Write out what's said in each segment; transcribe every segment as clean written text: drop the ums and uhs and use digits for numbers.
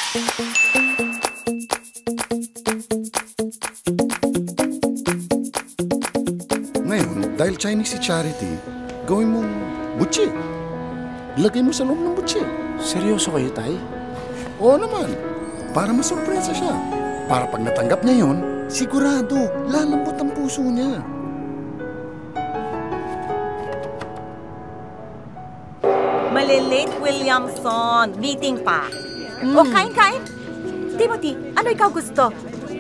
Ngayon, dahil Chinese si Charity, gawin mong butchi. Ilagay mo sa loob ng butchi. Seryoso kayo, Tay? Oo naman. Para masurpresa siya. Para pag natanggap niya yun, sigurado, lalambot ang puso niya. Malilate Williamson. Meeting pa. O, kain. Timothy, ano ikaw gusto?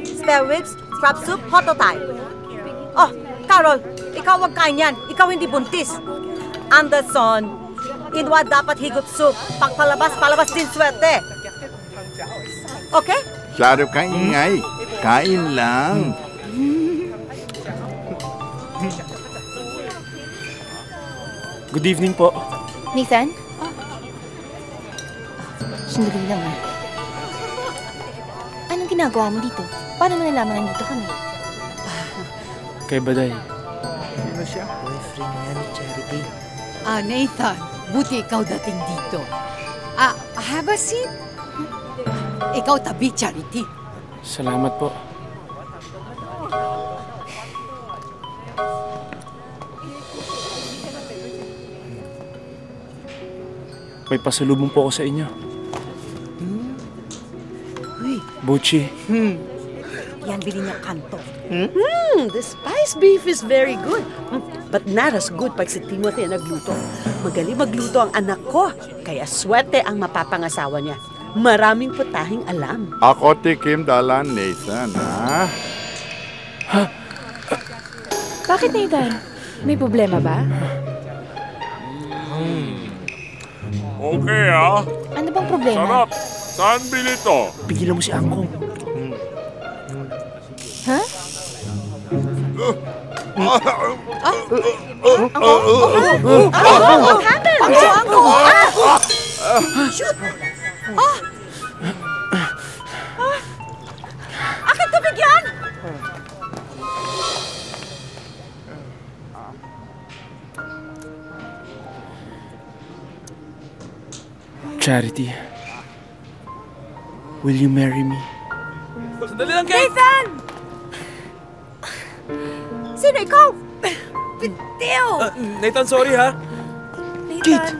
Spare ribs, crab soup, hot o Thai? Oh, Carol, ikaw wag kain yan. Ikaw hindi buntis. Anderson, Inwa dapat higop soup. Palabas din swerte. Okay? Klaro ka ingay. Kain lang. Good evening po. Nathan? Sandali lang Anong ginagawa mo dito? Paano mo nalaman nandito kami? Kay Baday. Sino siya? Boyfriend niya ni Charity. Nathan, buti ikaw dating dito. Have a seat. Ikaw tabi, Charity. Salamat po. May pasalubong po ako sa inyo. Buchi. Yan, bilhin niya kanto. The spice beef is very good. But not as good pag si Timothy nagluto. Magaling magluto ang anak ko. Kaya swerte ang mapapangasawa niya. Maraming putahing alam. Ako tikim dalan, Nathan, ha? Bakit, Nathan? May problema ba? Okay, ah. Ano bang problema? Sarap. Saan bili to? Pigilan mo si Angkong. Ha? What happened? Shoot! Akin tubig yan! Charity. Will you marry me? Sandali lang, Kate! Nathan! Sino ikaw? Bitiw! Nathan, sorry ha. Kate!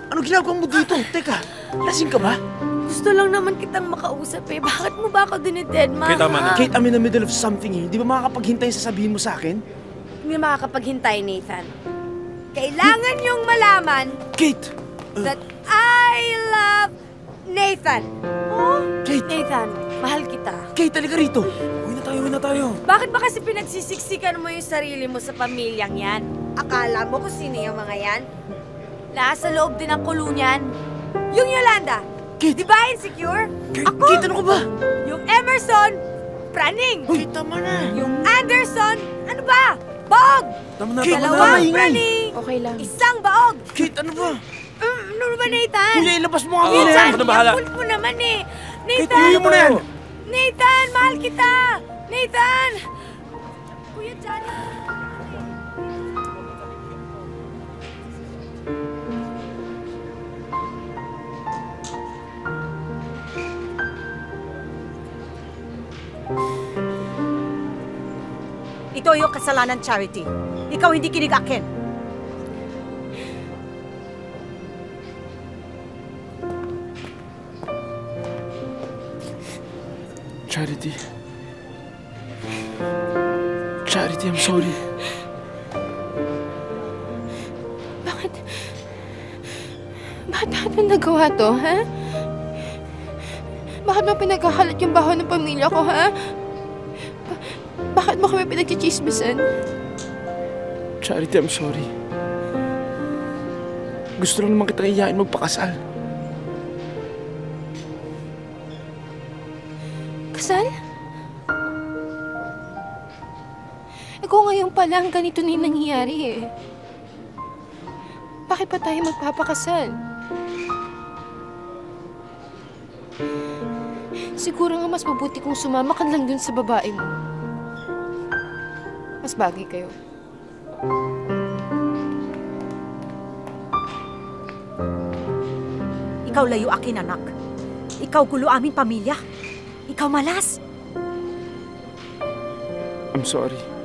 Ano ginagawa mo dito? Teka, lasing ka ba? Gusto lang naman kitang makausap Bakit mo ba ako dinidedma? Kate, tama na. Kate, I'm in the middle of something eh. Di ba makakapaghintay yung sasabihin mo sa akin? Hindi makakapaghintay, Nathan. Kailangan niyong malaman Kate! that I love Nathan. Kate! Nathan, mahal kita. Kate, halika rito! Uwi na tayo. Bakit ba kasi pinagsisiksikan mo yung sarili mo sa pamilyang yan? Akala mo kung sino yung mga yan? Nasa loob din ang kulo niyan. Yung Yolanda, Kate! di ba insecure? Kate, Kate, ano ka ba? Yung Emerson, praning. Kate, tama na! Yung Anderson, ano ba? Baog! Tama na, Kate, tama na. Dalawang praning. Okay lang. Isang baog. Kate, ano ba? Ano ba, Nathan? Kuya, ilabas mo ang Nathan, ako na bahala. yung mo naman eh. Kate, Nathan! iuwi mo na yan! Nathan, mahal kita! Nathan! Kuya Johnny. Ito yung kasalanan, Charity. Ikaw hindi kinig akin. Charity. Charity, I'm sorry. Bakit natin nagawa to, ha? Bakit mo pinagkakalat yung baho ng pamilya ko, ha? Bakit mo kami pinagchichismisan? Charity, I'm sorry. Gusto lang naman kita iyain magpakasal. Kasal? Kung ngayon pa lang ganito na yung nangyayari eh. Bakit pa tayo magpapakasal? Siguro nga mas mabuti kung sumama ka lang dun sa babae mo. Mas bagay kayo. Ikaw layo akin, anak. Ikaw gulo aming pamilya. Ikaw malas. I'm sorry.